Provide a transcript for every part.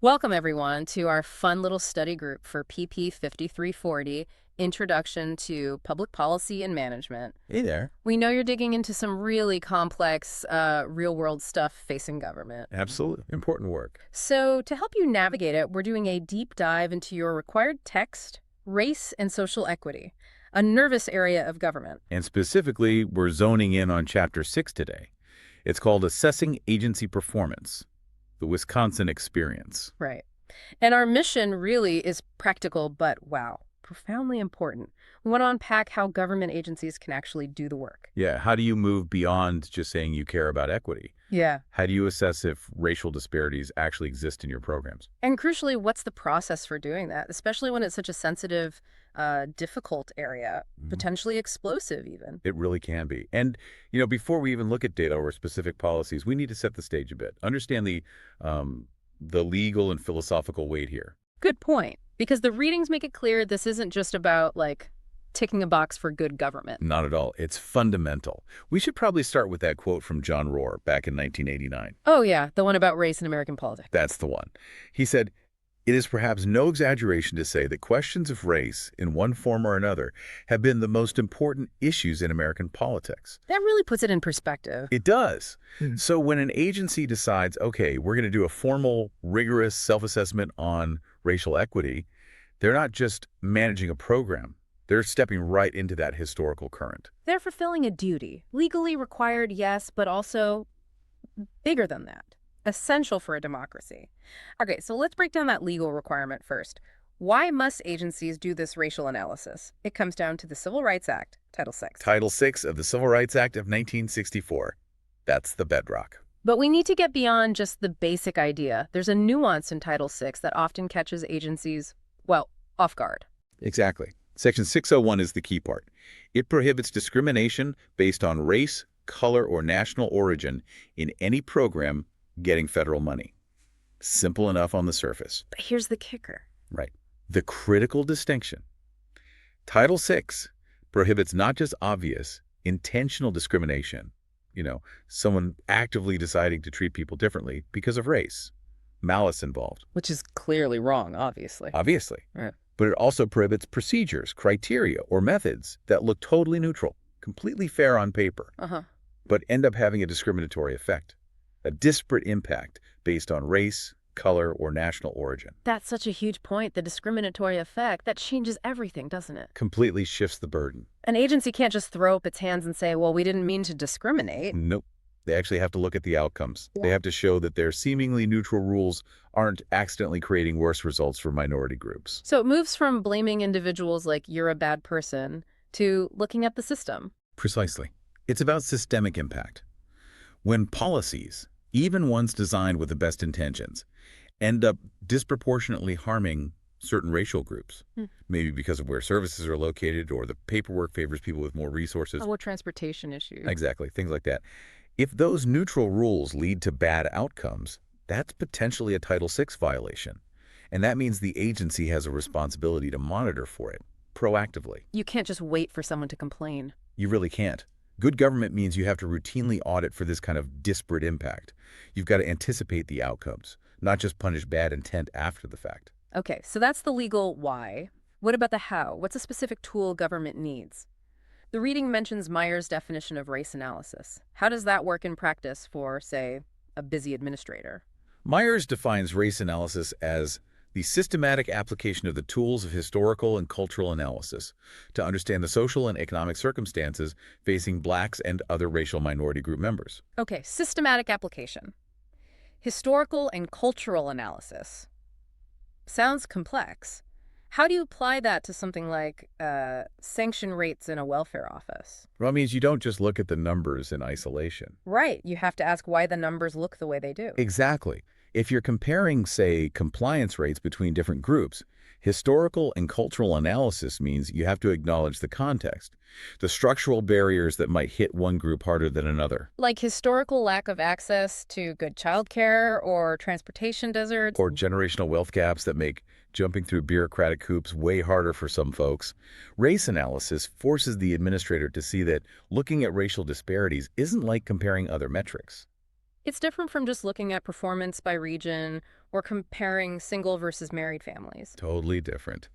Welcome, everyone, to our fun little study group for PP 5340, Introduction to Public Policy and Management. Hey there. We know you're digging into some really complex, real-world stuff facing government. Absolutely. Important work. So to help you navigate it, we're doing a deep dive into your required text, race and social equity, a nervous area of government. And specifically, we're zoning in on Chapter 6 today. It's called Assessing Agency Performance, the Wisconsin Experience. Right. And our mission really is practical, but wow, profoundly important. We want to unpack how government agencies can actually do the work. Yeah, how do you move beyond just saying you care about equity? Yeah. How do you assess if racial disparities actually exist in your programs? And crucially, what's the process for doing that, especially when it's such a sensitive, difficult area, potentially explosive even? It really can be. And, before we even look at data or specific policies, we need to set the stage a bit. Understand the legal and philosophical weight here. Good point. Because the readings make it clear this isn't just about, ticking a box for good government. Not at all. It's fundamental. We should probably start with that quote from John Rohr back in 1989. Oh, yeah, the one about race in American politics. That's the one. He said, "It is perhaps no exaggeration to say that questions of race, in one form or another, have been the most important issues in American politics." That really puts it in perspective. It does. So when an agency decides, okay, we're going to do a formal, rigorous self-assessment on racial equity, they're not just managing a program. They're stepping right into that historical current. They're fulfilling a duty. Legally required, yes, but also bigger than that. Essential for a democracy. Okay, so let's break down that legal requirement first. Why must agencies do this racial analysis? It comes down to the Civil Rights Act, Title VI. Title VI of the Civil Rights Act of 1964. That's the bedrock. But we need to get beyond just the basic idea. There's a nuance in Title VI that often catches agencies, well, off guard. Exactly. Section 601 is the key part. It prohibits discrimination based on race, color, or national origin in any program getting federal money. Simple enough on the surface. But here's the kicker. Right. The critical distinction. Title VI prohibits not just obvious, intentional discrimination, someone actively deciding to treat people differently because of race, malice involved. Which is clearly wrong, obviously. Obviously. Right. But it also prohibits procedures, criteria, or methods that look totally neutral, completely fair on paper, but end up having a discriminatory effect, a disparate impact based on race, color, or national origin. That's such a huge point, the discriminatory effect. That changes everything, doesn't it? Completely shifts the burden. An agency can't just throw up its hands and say, well, we didn't mean to discriminate. Nope. They actually have to look at the outcomes. They have to show that their seemingly neutral rules aren't accidentally creating worse results for minority groups. So it moves from blaming individuals like you're a bad person to looking at the system. Precisely. It's about systemic impact. When policies, even ones designed with the best intentions, end up disproportionately harming certain racial groups, maybe because of where services are located or the paperwork favors people with more resources. Or transportation issues. Exactly, things like that. If those neutral rules lead to bad outcomes, that's potentially a Title VI violation. And that means the agency has a responsibility to monitor for it proactively. You can't just wait for someone to complain. You really can't. Good government means you have to routinely audit for this kind of disparate impact. You've got to anticipate the outcomes, not just punish bad intent after the fact. Okay, so that's the legal why. What about the how? What's a specific tool government needs? The reading mentions Meyer's definition of race analysis. How does that work in practice for, say, a busy administrator? Myers defines race analysis as the systematic application of the tools of historical and cultural analysis to understand the social and economic circumstances facing blacks and other racial minority group members. Okay, systematic application. Historical and cultural analysis. Sounds complex. How do you apply that to something like sanction rates in a welfare office? Well, it means you don't just look at the numbers in isolation. Right. You have to ask why the numbers look the way they do. Exactly. If you're comparing, say, compliance rates between different groups, historical and cultural analysis means you have to acknowledge the context, the structural barriers that might hit one group harder than another. Like historical lack of access to good childcare or transportation deserts. Or generational wealth gaps that make jumping through bureaucratic hoops way harder for some folks. Race analysis forces the administrator to see that looking at racial disparities isn't like comparing other metrics. It's different from just looking at performance by region or comparing single versus married families. Totally different.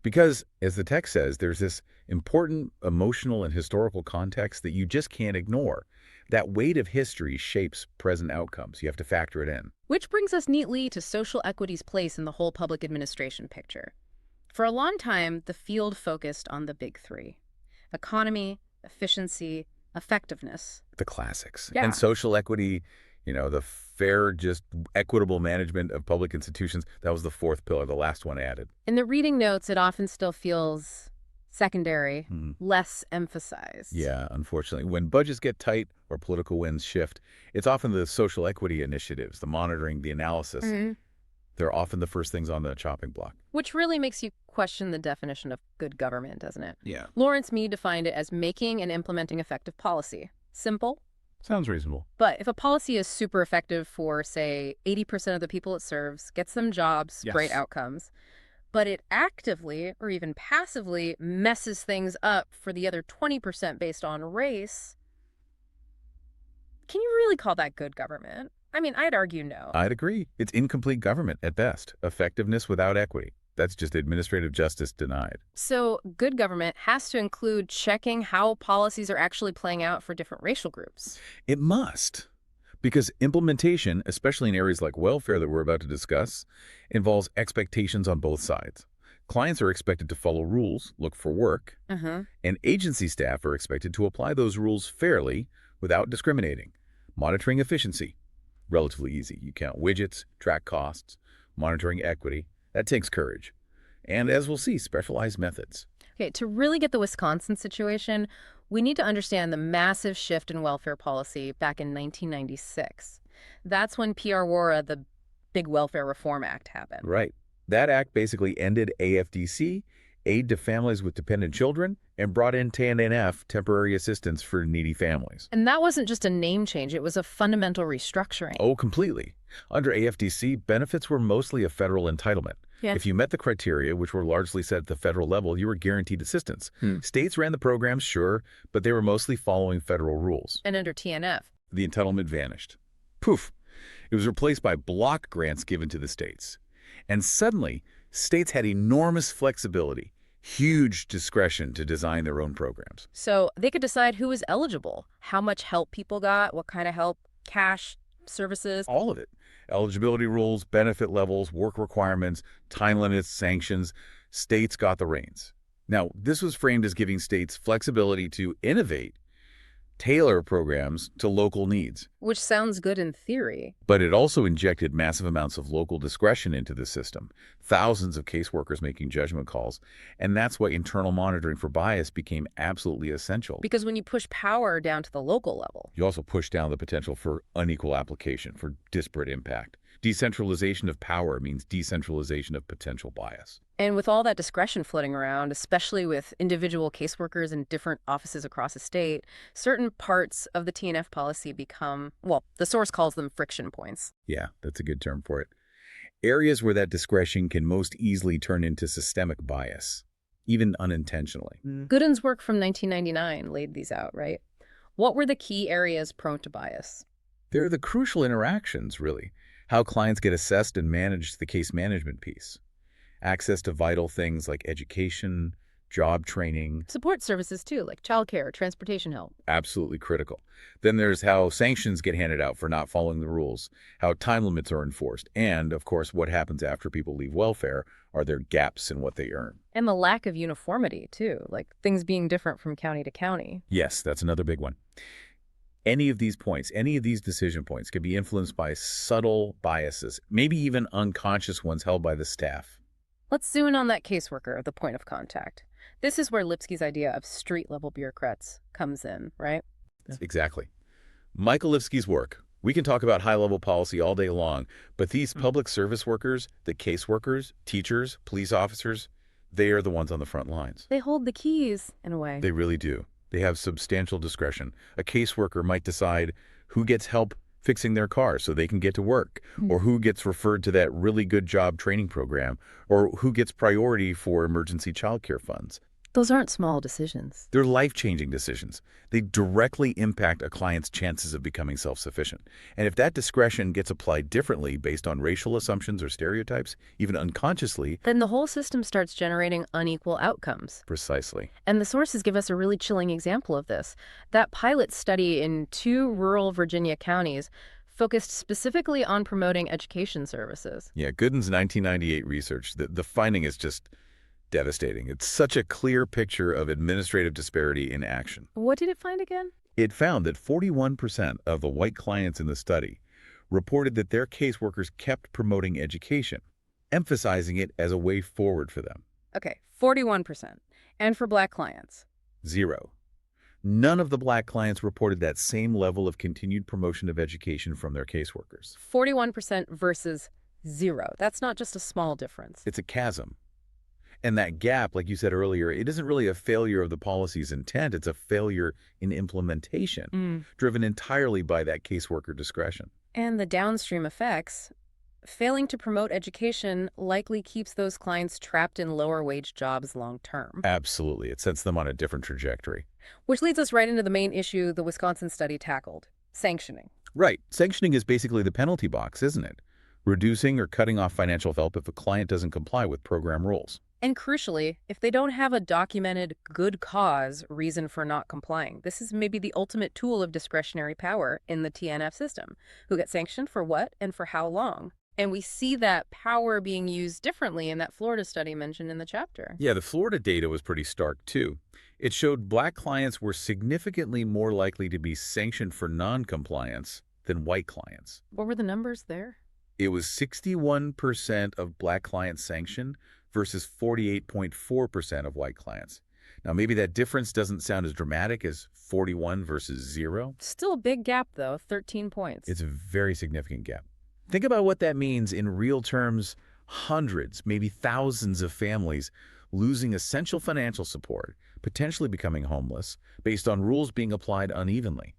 Because, as the text says, there's this important emotional and historical context that you just can't ignore. That weight of history shapes present outcomes. You have to factor it in. Which brings us neatly to social equity's place in the whole public administration picture. For a long time, the field focused on the big three: economy, efficiency, effectiveness. The classics. Yeah. And social equity, the fair, just equitable management of public institutions, that was the fourth pillar, the last one added. In the reading notes, it often still feels secondary, less emphasized. Yeah, unfortunately. When budgets get tight or political winds shift, it's often the social equity initiatives, the monitoring, the analysis. They're often the first things on the chopping block. Which really makes you question the definition of good government, doesn't it? Yeah. Lawrence Mead defined it as making and implementing effective policy. Simple. Sounds reasonable. But if a policy is super effective for, say, 80% of the people it serves, gets them jobs, Yes. great outcomes, but it actively or even passively messes things up for the other 20% based on race, can you really call that good government? I mean, I'd argue no. I'd agree. It's incomplete government at best. Effectiveness without equity. That's just administrative justice denied. So good government has to include checking how policies are actually playing out for different racial groups. It must. Because implementation, especially in areas like welfare that we're about to discuss, involves expectations on both sides. Clients are expected to follow rules, look for work, and agency staff are expected to apply those rules fairly without discriminating. Monitoring efficiency, relatively easy. You count widgets, track costs, monitoring equity. That takes courage. And as we'll see, specialized methods. Okay, to really get the Wisconsin situation, we need to understand the massive shift in welfare policy back in 1996. That's when PR WARA, the big Welfare Reform Act, happened. Right. That act basically ended AFDC, aid to families with dependent children, and brought in TANF, temporary assistance for needy families. And that wasn't just a name change, it was a fundamental restructuring. Oh, completely. Under AFDC, benefits were mostly a federal entitlement. Yeah. If you met the criteria, which were largely set at the federal level, you were guaranteed assistance. States ran the programs, sure, but they were mostly following federal rules. And under TNF. The entitlement vanished. Poof. It was replaced by block grants given to the states. And suddenly, states had enormous flexibility, huge discretion to design their own programs. So they could decide who was eligible, how much help people got, what kind of help, cash, services. All of it. Eligibility rules, benefit levels, work requirements, time limits, sanctions. States got the reins. Now, this was framed as giving states flexibility to innovate, tailor programs to local needs. Which sounds good in theory. But it also injected massive amounts of local discretion into the system, thousands of caseworkers making judgment calls, and that's why internal monitoring for bias became absolutely essential. Because when you push power down to the local level, You also push down the potential for unequal application, for disparate impact. Decentralization of power means decentralization of potential bias. and with all that discretion floating around, especially with individual caseworkers in different offices across the state, certain parts of the TNF policy become, well, the source calls them friction points. Yeah, that's a good term for it. Areas where that discretion can most easily turn into systemic bias, even unintentionally. Gooden's work from 1999 laid these out, right? What were the key areas prone to bias? They're the crucial interactions, really. How clients get assessed and managed, the case management piece. Access to vital things like education, job training, Support services, too, like childcare, transportation help. absolutely critical. Then there's how sanctions get handed out for not following the rules, how time limits are enforced, and, of course, what happens after people leave welfare. Are there gaps in what they earn? And the lack of uniformity, too, like things being different from county to county. Yes, that's another big one. Any of these points, any of these decision points can be influenced by subtle biases, maybe even unconscious ones held by the staff. Let's zoom in on that caseworker, the point of contact. This is where Lipsky's idea of street-level bureaucrats comes in, right? Exactly. Michael Lipsky's work. We can talk about high-level policy all day long, but these public service workers, the caseworkers, teachers, police officers, they are the ones on the front lines. They hold the keys, in a way. They really do. They have substantial discretion. A caseworker might decide who gets help fixing their car so they can get to work, or who gets referred to that really good job training program, or who gets priority for emergency childcare funds. Those aren't small decisions. They're life-changing decisions. They directly impact a client's chances of becoming self-sufficient. And if that discretion gets applied differently based on racial assumptions or stereotypes, even unconsciously. Then the whole system starts generating unequal outcomes. Precisely. And the sources give us a really chilling example of this. That pilot study in 2 rural Virginia counties focused specifically on promoting education services. Yeah, Gooden's 1998 research, the finding is just devastating. It's such a clear picture of administrative disparity in action. What did it find again? It found that 41% of the white clients in the study reported that their caseworkers kept promoting education, emphasizing it as a way forward for them. Okay, 41%. And for Black clients? 0. None of the Black clients reported that same level of continued promotion of education from their caseworkers. 41% versus 0. That's not just a small difference. It's a chasm. And that gap, like you said earlier, it isn't really a failure of the policy's intent. It's a failure in implementation, driven entirely by that caseworker discretion. And the downstream effects, failing to promote education likely keeps those clients trapped in lower-wage jobs long-term. Absolutely. It sets them on a different trajectory. Which leads us right into the main issue the Wisconsin study tackled, sanctioning. Right. Sanctioning is basically the penalty box, isn't it? Reducing or cutting off financial help if a client doesn't comply with program rules. And crucially, if they don't have a documented good cause reason for not complying, this is maybe the ultimate tool of discretionary power in the TNF system. Who gets sanctioned for what and for how long? And we see that power being used differently in that Florida study mentioned in the chapter. Yeah, the Florida data was pretty stark, too. It showed Black clients were significantly more likely to be sanctioned for non-compliance than white clients. What were the numbers there? It was 61% of Black clients sanctioned versus 48.4% of white clients. Now, maybe that difference doesn't sound as dramatic as 41 versus 0. Still a big gap, though, 13 points. It's a very significant gap. Think about what that means in real terms. Hundreds, maybe thousands of families losing essential financial support, potentially becoming homeless, based on rules being applied unevenly.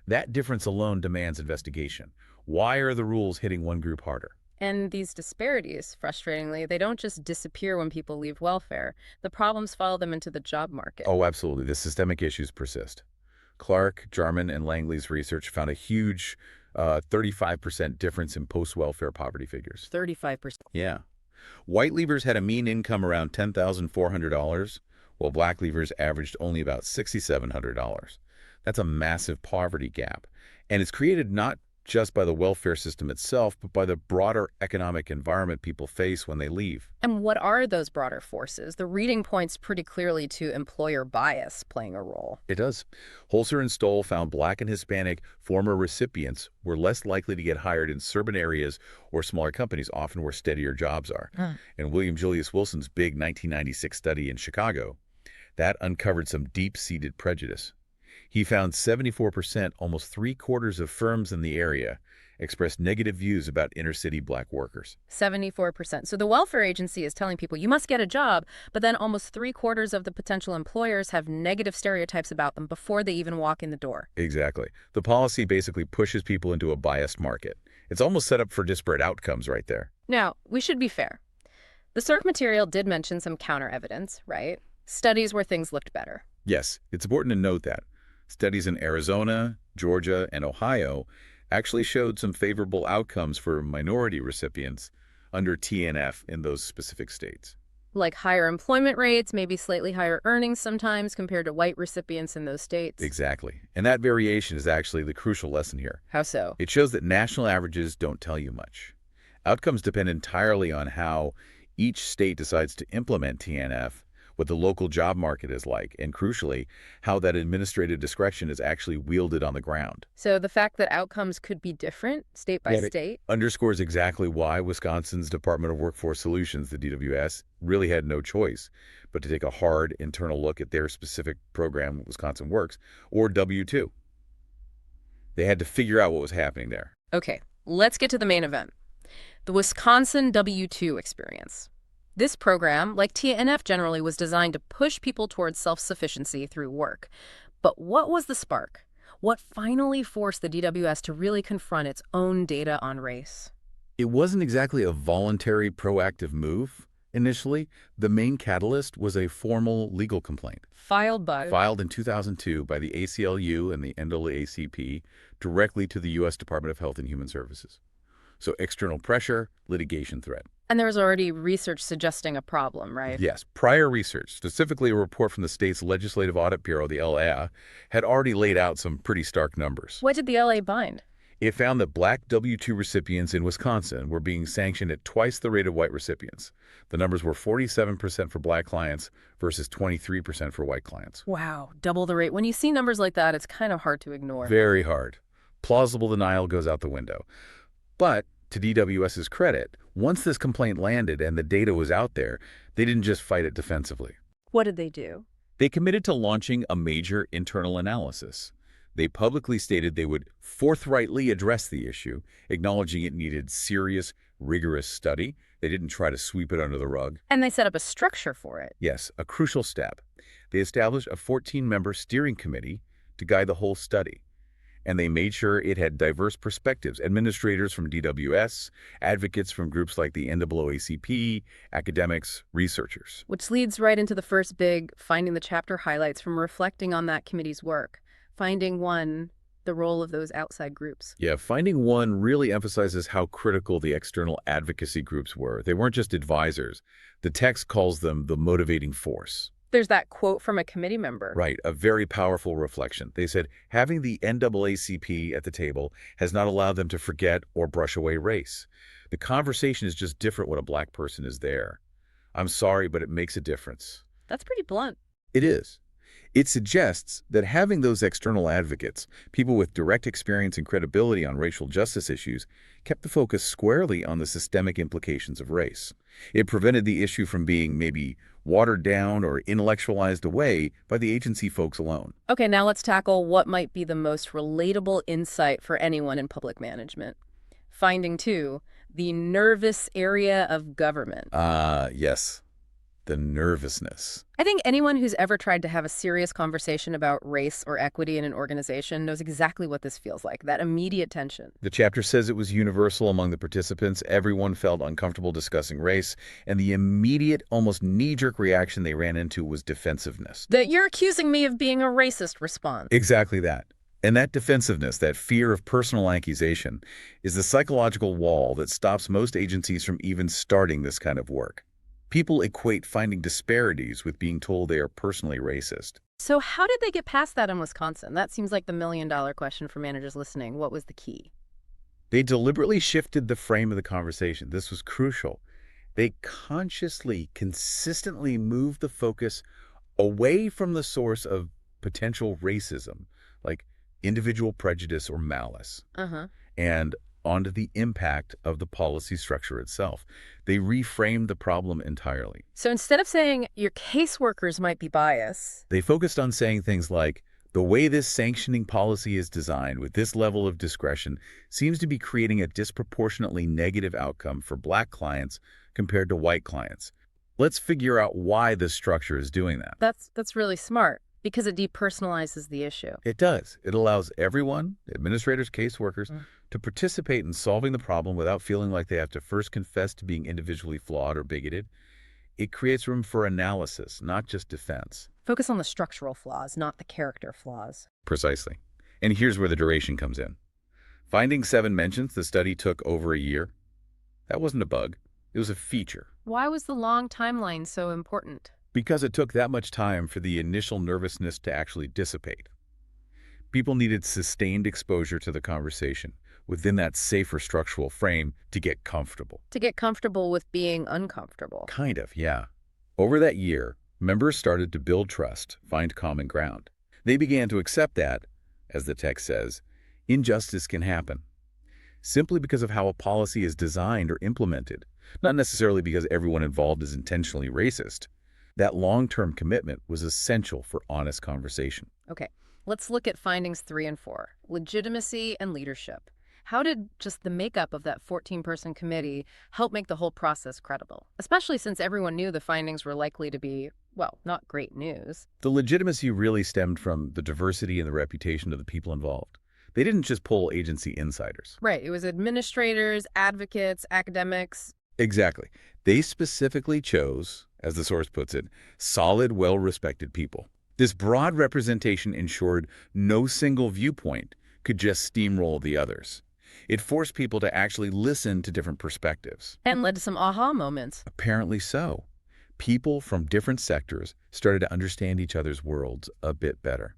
That difference alone demands investigation. Why are the rules hitting one group harder? And these disparities, frustratingly, they don't just disappear when people leave welfare. The problems follow them into the job market. Oh, absolutely. The systemic issues persist. Clark, Jarman, and Langley's research found a huge 35% difference in post-welfare poverty figures. 35%. Yeah. White leavers had a mean income around $10,400, while Black leavers averaged only about $6,700. That's a massive poverty gap. And it's created not just by the welfare system itself, but by the broader economic environment people face when they leave. And what are those broader forces? The reading points pretty clearly to employer bias playing a role. It does. Holzer and Stoll found Black and Hispanic former recipients were less likely to get hired in suburban areas or smaller companies, often where steadier jobs are. And William Julius Wilson's big 1996 study in Chicago, that uncovered some deep-seated prejudice. He found 74%, almost 3/4 of firms in the area, expressed negative views about inner-city Black workers. 74%. So the welfare agency is telling people you must get a job, but then almost 3/4 of the potential employers have negative stereotypes about them before they even walk in the door. Exactly. The policy basically pushes people into a biased market. It's almost set up for disparate outcomes right there. Now, we should be fair. The SERC material did mention some counter-evidence, right? Studies where things looked better. Yes, it's important to note that. Studies in Arizona, Georgia, and Ohio actually showed some favorable outcomes for minority recipients under TNF in those specific states. Like higher employment rates, maybe slightly higher earnings sometimes compared to white recipients in those states. Exactly. And that variation is actually the crucial lesson here. How so? It shows that national averages don't tell you much. Outcomes depend entirely on how each state decides to implement TNF, what the local job market is like, and crucially, how that administrative discretion is actually wielded on the ground. So the fact that outcomes could be different state by state underscores exactly why Wisconsin's Department of Workforce Solutions, the DWS, really had no choice but to take a hard internal look at their specific program, Wisconsin Works, or W-2. They had to figure out what was happening there. Okay, let's get to the main event. The Wisconsin W-2 experience. This program, like TNF generally, was designed to push people towards self-sufficiency through work. But what was the spark? What finally forced the DWS to really confront its own data on race? It wasn't exactly a voluntary, proactive move. Initially, the main catalyst was a formal legal complaint Filed by. filed in 2002 by the ACLU and the NAACP directly to the U.S. Department of Health and Human Services. So external pressure, litigation threat. And there was already research suggesting a problem, right? Yes, prior research, specifically a report from the state's Legislative Audit Bureau, the LA, had already laid out some pretty stark numbers. What did the LA find? It found that black W-2 recipients in Wisconsin were being sanctioned at twice the rate of white recipients. The numbers were 47% for black clients versus 23% for white clients. Wow, double the rate. When you see numbers like that, it's kind of hard to ignore. Very hard. Plausible denial goes out the window. But to DWS's credit, once this complaint landed and the data was out there, they didn't just fight it defensively. What did they do? They committed to launching a major internal analysis. They publicly stated they would forthrightly address the issue, acknowledging it needed serious, rigorous study. They didn't try to sweep it under the rug. And they set up a structure for it. Yes, a crucial step. They established a 14-member steering committee to guide the whole study. And they made sure it had diverse perspectives, administrators from DWS, advocates from groups like the NAACP, academics, researchers. Which leads right into the first big finding the chapter highlights from reflecting on that committee's work. Finding one, the role of those outside groups. Yeah, finding one really emphasizes how critical the external advocacy groups were. They weren't just advisors. The text calls them the motivating force. There's that quote from a committee member. Right, a very powerful reflection. They said, having the NAACP at the table has not allowed them to forget or brush away race. The conversation is just different when a black person is there. I'm sorry, but it makes a difference. That's pretty blunt. It is. It suggests that having those external advocates, people with direct experience and credibility on racial justice issues, kept the focus squarely on the systemic implications of race. It prevented the issue from being maybe watered down or intellectualized away by the agency folks alone. Okay, now let's tackle what might be the most relatable insight for anyone in public management. Finding 2, the nervous area of government. Yes. The nervousness. I think anyone who's ever tried to have a serious conversation about race or equity in an organization knows exactly what this feels like, that immediate tension. The chapter says it was universal among the participants. Everyone felt uncomfortable discussing race, and the immediate, almost knee-jerk reaction they ran into was defensiveness. That you're accusing me of being a racist response. Exactly that. And that defensiveness, that fear of personal accusation, is the psychological wall that stops most agencies from even starting this kind of work. People equate finding disparities with being told they are personally racist. So how did they get past that in Wisconsin? That seems like the million-dollar question for managers listening. What was the key? They deliberately shifted the frame of the conversation. This was crucial. They consciously, consistently moved the focus away from the source of potential racism, like individual prejudice or malice, and onto the impact of the policy structure itself. They reframed the problem entirely. So instead of saying your caseworkers might be biased, they focused on saying things like, the way this sanctioning policy is designed with this level of discretion seems to be creating a disproportionately negative outcome for black clients compared to white clients. Let's figure out why this structure is doing that. That's really smart because it depersonalizes the issue. It does. It allows everyone, administrators, caseworkers, to participate in solving the problem without feeling like they have to first confess to being individually flawed or bigoted. It creates room for analysis, not just defense. Focus on the structural flaws, not the character flaws. Precisely. And here's where the duration comes in. Finding 7 mentions the study took over a year. That wasn't a bug. It was a feature. Why was the long timeline so important? Because it took that much time for the initial nervousness to actually dissipate. People needed sustained exposure to the conversation within that safer structural frame to get comfortable. To get comfortable with being uncomfortable. Kind of, yeah. Over that year, members started to build trust, find common ground. They began to accept that, as the text says, injustice can happen, simply because of how a policy is designed or implemented, not necessarily because everyone involved is intentionally racist. That long-term commitment was essential for honest conversation. Okay, let's look at findings 3 and 4, legitimacy and leadership. How did just the makeup of that 14-person committee help make the whole process credible? Especially since everyone knew the findings were likely to be, well, not great news. The legitimacy really stemmed from the diversity and the reputation of the people involved. They didn't just pull agency insiders. Right, it was administrators, advocates, academics. Exactly. They specifically chose, as the source puts it, solid, well-respected people. This broad representation ensured no single viewpoint could just steamroll the others. It forced people to actually listen to different perspectives. And led to some aha moments. Apparently so. People from different sectors started to understand each other's worlds a bit better.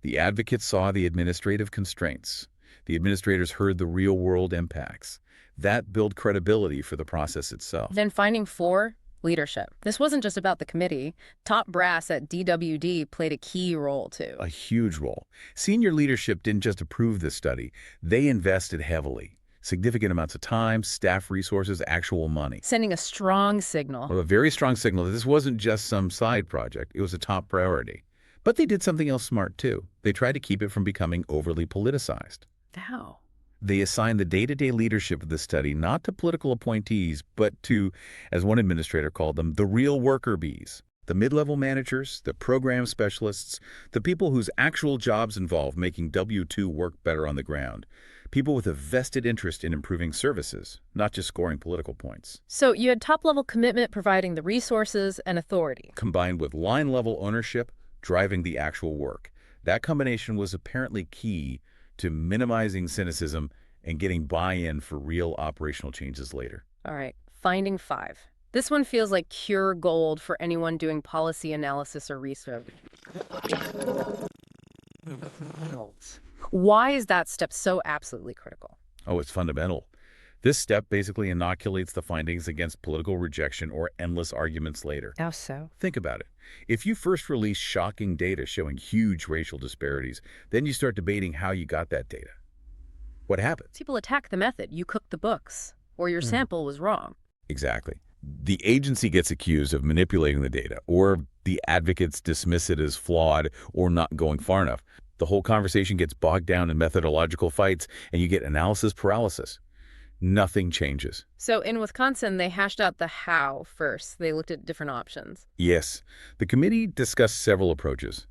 The advocates saw the administrative constraints. The administrators heard the real-world impacts. That built credibility for the process itself. Then finding 4, leadership. This wasn't just about the committee. Top brass at DWD played a key role, too. A huge role. Senior leadership didn't just approve this study. They invested heavily. Significant amounts of time, staff resources, actual money. Sending a strong signal. A very strong signal that this wasn't just some side project. It was a top priority. But they did something else smart, too. They tried to keep it from becoming overly politicized. How? They assigned the day-to-day leadership of the study not to political appointees, but to, as one administrator called them, the real worker bees. The mid-level managers, the program specialists, the people whose actual jobs involve making W2 work better on the ground. People with a vested interest in improving services, not just scoring political points. So you had top-level commitment providing the resources and authority. Combined with line-level ownership, driving the actual work. That combination was apparently key to minimizing cynicism and getting buy-in for real operational changes later. All right, finding 5. This one feels like pure gold for anyone doing policy analysis or research. Why is that step so absolutely critical? Oh, it's fundamental. This step basically inoculates the findings against political rejection or endless arguments later. How so? Think about it. If you first release shocking data showing huge racial disparities, then you start debating how you got that data. What happens? People attack the method. You cooked the books, or your sample was wrong. Exactly. The agency gets accused of manipulating the data, or the advocates dismiss it as flawed or not going far enough. The whole conversation gets bogged down in methodological fights, and you get analysis paralysis. Nothing changes. So in Wisconsin, they hashed out the how first. They looked at different options. Yes, the committee discussed several approaches.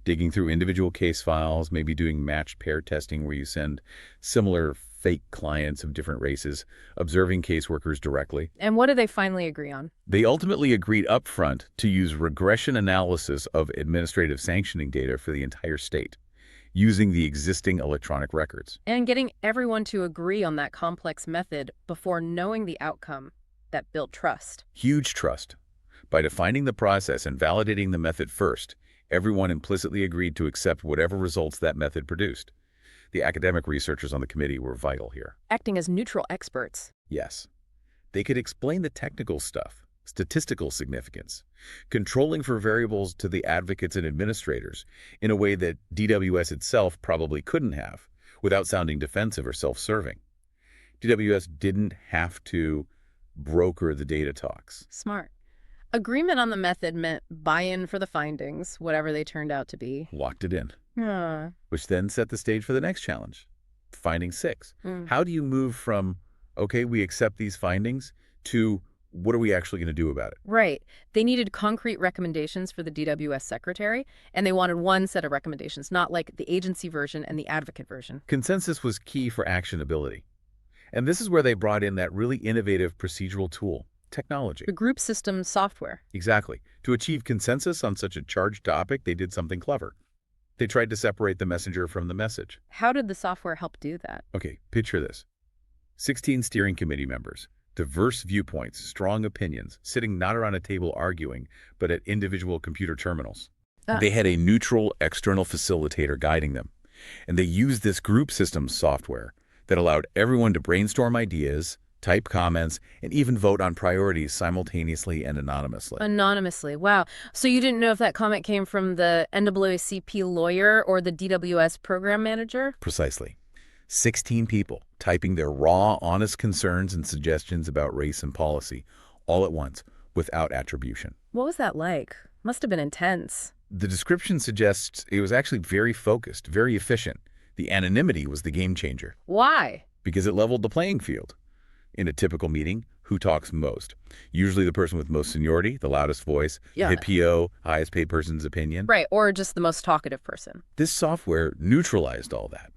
Digging through individual case files, maybe doing matched pair testing where you send similar fake clients of different races, observing caseworkers directly. And what did they finally agree on? They ultimately agreed up front to use regression analysis of administrative sanctioning data for the entire state, using the existing electronic records. And getting everyone to agree on that complex method before knowing the outcome that built trust. Huge trust. By defining the process and validating the method first, everyone implicitly agreed to accept whatever results that method produced. The academic researchers on the committee were vital here. Acting as neutral experts. Yes. They could explain the technical stuff, statistical significance, controlling for variables to the advocates and administrators in a way that DWS itself probably couldn't have without sounding defensive or self-serving. DWS didn't have to broker the data talks. Smart. Agreement on the method meant buy-in for the findings, whatever they turned out to be. Locked it in. Huh. Which then set the stage for the next challenge, finding 6. How do you move from, okay, we accept these findings, to what are we actually going to do about it? Right. They needed concrete recommendations for the DWS secretary, and they wanted one set of recommendations, not like the agency version and the advocate version. Consensus was key for actionability. And this is where they brought in that really innovative procedural tool, technology. The group system software. Exactly. To achieve consensus on such a charged topic, they did something clever. They tried to separate the messenger from the message. How did the software help do that? Okay, picture this. 16 steering committee members, diverse viewpoints, strong opinions, sitting not around a table arguing, but at individual computer terminals. They had a neutral external facilitator guiding them. And they used this group systems software that allowed everyone to brainstorm ideas, type comments, and even vote on priorities simultaneously and anonymously. Anonymously. Wow. So you didn't know if that comment came from the NAACP lawyer or the DWS program manager? Precisely. 16 people typing their raw, honest concerns and suggestions about race and policy, all at once, without attribution. What was that like? Must have been intense. The description suggests it was actually very focused, very efficient. The anonymity was the game changer. Why? Because it leveled the playing field. In a typical meeting, who talks most? Usually the person with most seniority, the loudest voice, Yeah. the PO, highest paid person's opinion. Right, or just the most talkative person. This software neutralized all that.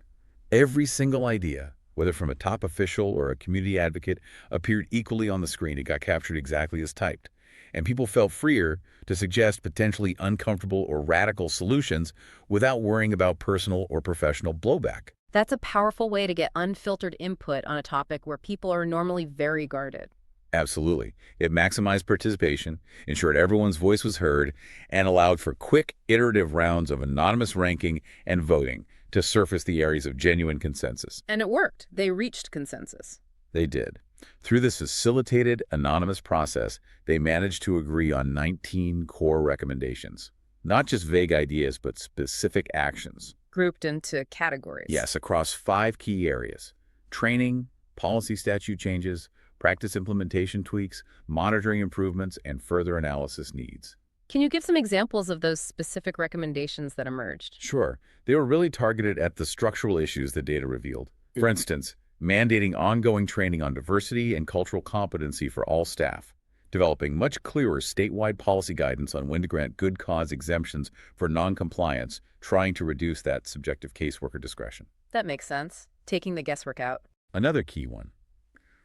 Every single idea, whether from a top official or a community advocate, appeared equally on the screen. It got captured exactly as typed. And people felt freer to suggest potentially uncomfortable or radical solutions without worrying about personal or professional blowback. That's a powerful way to get unfiltered input on a topic where people are normally very guarded. Absolutely. It maximized participation, ensured everyone's voice was heard, and allowed for quick, iterative rounds of anonymous ranking and voting to surface the areas of genuine consensus. And it worked. They reached consensus. They did. Through this facilitated, anonymous process, they managed to agree on 19 core recommendations. Not just vague ideas, but specific actions. Grouped into categories. Yes, across 5 key areas: training, policy statute changes, practice implementation tweaks, monitoring improvements, and further analysis needs. Can you give some examples of those specific recommendations that emerged? Sure, they were really targeted at the structural issues the data revealed. For instance, mandating ongoing training on diversity and cultural competency for all staff, developing much clearer statewide policy guidance on when to grant good cause exemptions for noncompliance, trying to reduce that subjective caseworker discretion. That makes sense. Taking the guesswork out. Another key one: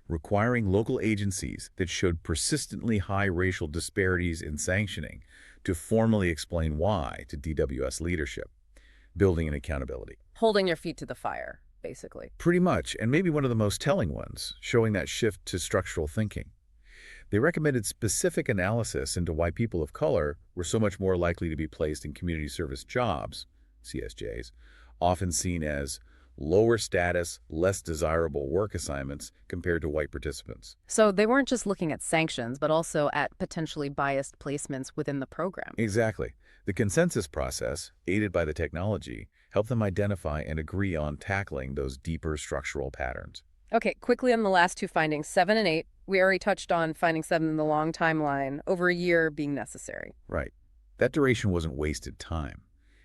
requiring local agencies that showed persistently high racial disparities in sanctioning to formally explain why to DWS leadership, building in accountability. Holding your feet to the fire, basically. Pretty much, and maybe one of the most telling ones, showing that shift to structural thinking. They recommended specific analysis into why people of color were so much more likely to be placed in community service jobs, CSJs, often seen as lower status, less desirable work assignments compared to white participants. So they weren't just looking at sanctions, but also at potentially biased placements within the program. Exactly. The consensus process, aided by the technology, helped them identify and agree on tackling those deeper structural patterns. Okay, quickly on the last 2 findings, 7 and 8. We already touched on finding 7 in the long timeline, over a year being necessary. Right. That duration wasn't wasted time.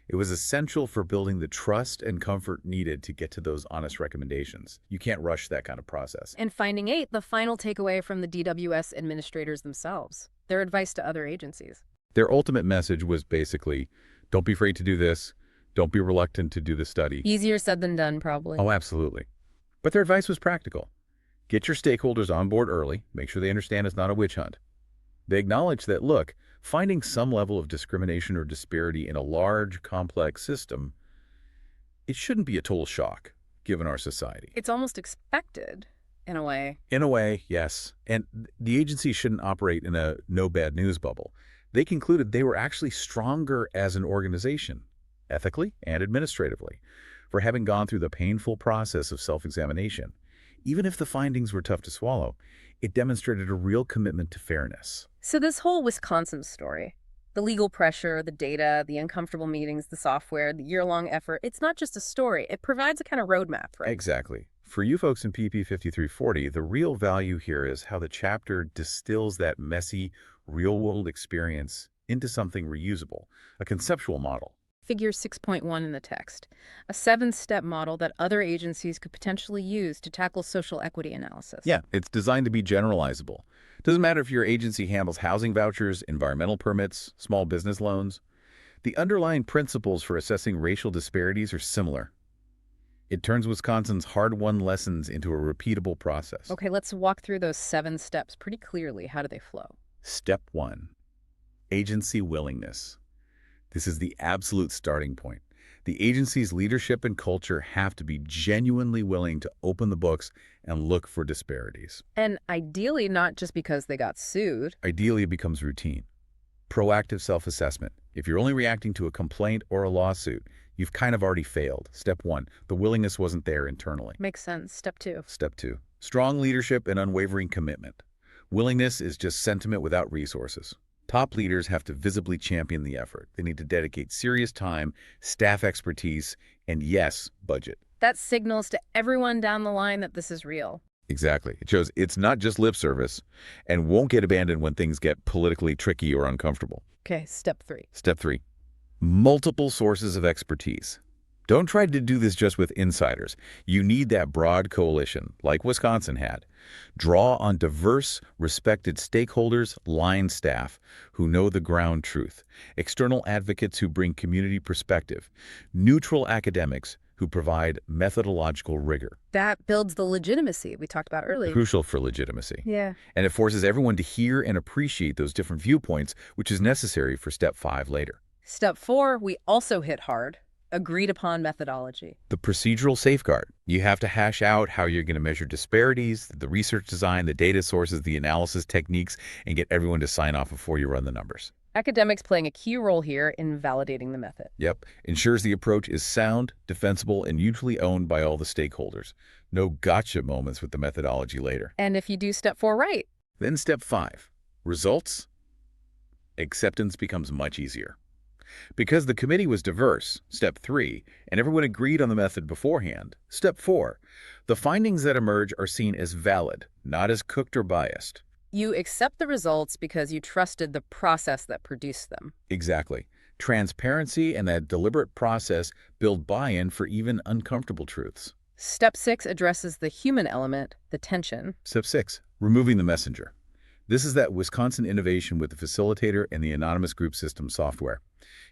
It was essential for building the trust and comfort needed to get to those honest recommendations. You can't rush that kind of process. And finding 8, the final takeaway from the DWS administrators themselves, their advice to other agencies. Their ultimate message was basically, don't be afraid to do this. Don't be reluctant to do the study. Easier said than done, probably. Oh, absolutely. But their advice was practical. Get your stakeholders on board early. Make sure they understand it's not a witch hunt. They acknowledged that, look, finding some level of discrimination or disparity in a large, complex system, it shouldn't be a total shock, given our society. It's almost expected, in a way. In a way, yes. And the agency shouldn't operate in a no bad news bubble. They concluded they were actually stronger as an organization, ethically and administratively, for having gone through the painful process of self-examination. Even if the findings were tough to swallow, it demonstrated a real commitment to fairness. So this whole Wisconsin story, the legal pressure, the data, the uncomfortable meetings, the software, the year-long effort, it's not just a story. It provides a kind of roadmap, right? Exactly. For you folks in PP 5340, the real value here is how the chapter distills that messy, real-world experience into something reusable, a conceptual model. Figure 6.1 in the text, a 7-step model that other agencies could potentially use to tackle social equity analysis. Yeah, it's designed to be generalizable. Doesn't matter if your agency handles housing vouchers, environmental permits, small business loans. The underlying principles for assessing racial disparities are similar. It turns Wisconsin's hard-won lessons into a repeatable process. Okay, let's walk through those 7 steps pretty clearly. How do they flow? Step 1, agency willingness. This is the absolute starting point. The agency's leadership and culture have to be genuinely willing to open the books and look for disparities. And ideally not just because they got sued. Ideally, it becomes routine. Proactive self-assessment. If you're only reacting to a complaint or a lawsuit, you've kind of already failed. Step 1, the willingness wasn't there internally. Makes sense. Step 2. Step 2, strong leadership and unwavering commitment. Willingness is just sentiment without resources. Top leaders have to visibly champion the effort. They need to dedicate serious time, staff expertise, and yes, budget. That signals to everyone down the line that this is real. Exactly. It shows it's not just lip service and won't get abandoned when things get politically tricky or uncomfortable. Okay, step 3. Step 3, multiple sources of expertise. Don't try to do this just with insiders. You need that broad coalition, like Wisconsin had. Draw on diverse, respected stakeholders, line staff who know the ground truth, external advocates who bring community perspective, neutral academics who provide methodological rigor, That builds the legitimacy we talked about earlier. crucial for legitimacy. Yeah. And it forces everyone to hear and appreciate those different viewpoints, which is necessary for step 5 later. Step 4, we also hit hard. Agreed upon methodology. The procedural safeguard. You have to hash out how you're going to measure disparities, the research design, the data sources, the analysis techniques, and get everyone to sign off before you run the numbers. Academics playing a key role here in validating the method. Yep. Ensures the approach is sound, defensible, and mutually owned by all the stakeholders. No gotcha moments with the methodology later. And if you do step 4 right, Then step 5. Results. Acceptance becomes much easier. Because the committee was diverse, step 3, and everyone agreed on the method beforehand, step 4, the findings that emerge are seen as valid, not as cooked or biased. you accept the results because you trusted the process that produced them. Exactly. Transparency and that deliberate process build buy-in for even uncomfortable truths. Step 6 addresses the human element, the tension. Step 6, removing the messenger. This is that Wisconsin innovation with the facilitator and the anonymous group system software.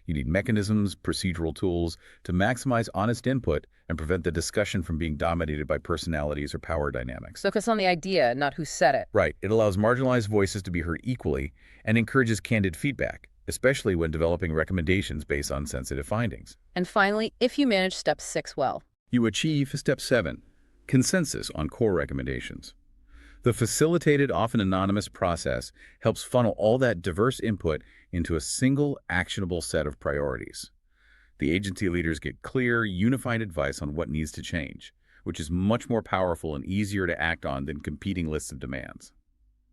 You need mechanisms, procedural tools to maximize honest input and prevent the discussion from being dominated by personalities or power dynamics. Focus on the idea, not who said it. Right. It allows marginalized voices to be heard equally and encourages candid feedback, especially when developing recommendations based on sensitive findings. And finally, if you manage step 6 well. You achieve step 7, consensus on core recommendations. The facilitated, often anonymous process helps funnel all that diverse input into a single, actionable set of priorities. The agency leaders get clear, unified advice on what needs to change, which is much more powerful and easier to act on than competing lists of demands.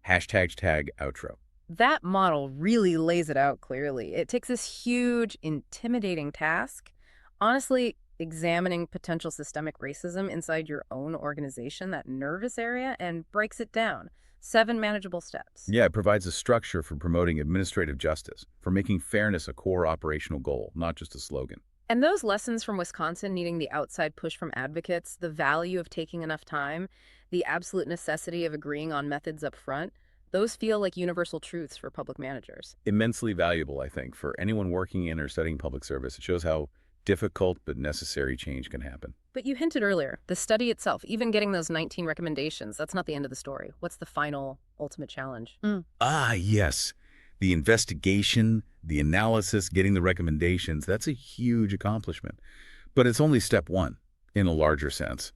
#tag outro. That model really lays it out clearly. It takes this huge, intimidating task, honestly, examining potential systemic racism inside your own organization, that nervous area, and breaks it down. 7 manageable steps. Yeah, it provides a structure for promoting administrative justice, for making fairness a core operational goal, not just a slogan. And those lessons from Wisconsin needing the outside push from advocates, the value of taking enough time, the absolute necessity of agreeing on methods up front, those feel like universal truths for public managers. Immensely valuable, I think, for anyone working in or studying public service. It shows how difficult but necessary change can happen. But you hinted earlier, the study itself, even getting those 19 recommendations, that's not the end of the story. What's the final, ultimate challenge? Ah, yes. The investigation, the analysis, getting the recommendations, that's a huge accomplishment. But it's only step 1, in a larger sense.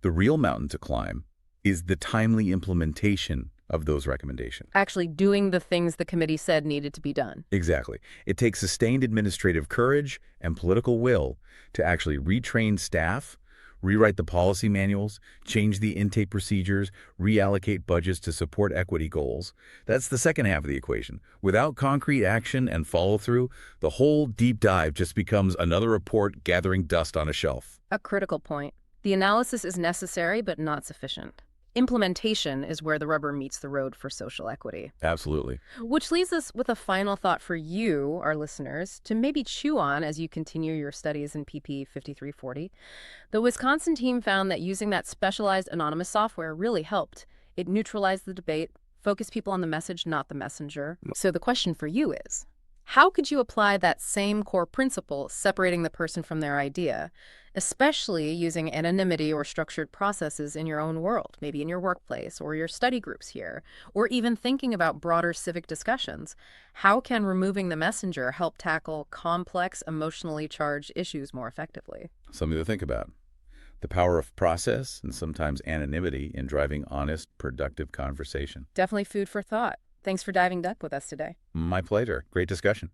The real mountain to climb is the timely implementation of those recommendations. Actually doing the things the committee said needed to be done. Exactly. It takes sustained administrative courage and political will to actually retrain staff, rewrite the policy manuals, change the intake procedures, reallocate budgets to support equity goals. That's the second half of the equation. Without concrete action and follow-through, the whole deep dive just becomes another report gathering dust on a shelf. A critical point. The analysis is necessary but not sufficient. Implementation is where the rubber meets the road for social equity. Absolutely. Which leaves us with a final thought for you, our listeners, to maybe chew on as you continue your studies in PP 5340. The Wisconsin team found that using that specialized anonymous software really helped. It neutralized the debate, focused people on the message, not the messenger. So the question for you is, how could you apply that same core principle, separating the person from their idea, especially using anonymity or structured processes in your own world, maybe in your workplace or your study groups here, or even thinking about broader civic discussions? How can removing the messenger help tackle complex, emotionally charged issues more effectively? Something to think about. The power of process and sometimes anonymity in driving honest, productive conversation. Definitely food for thought. Thanks for diving deep with us today. My pleasure. Great discussion.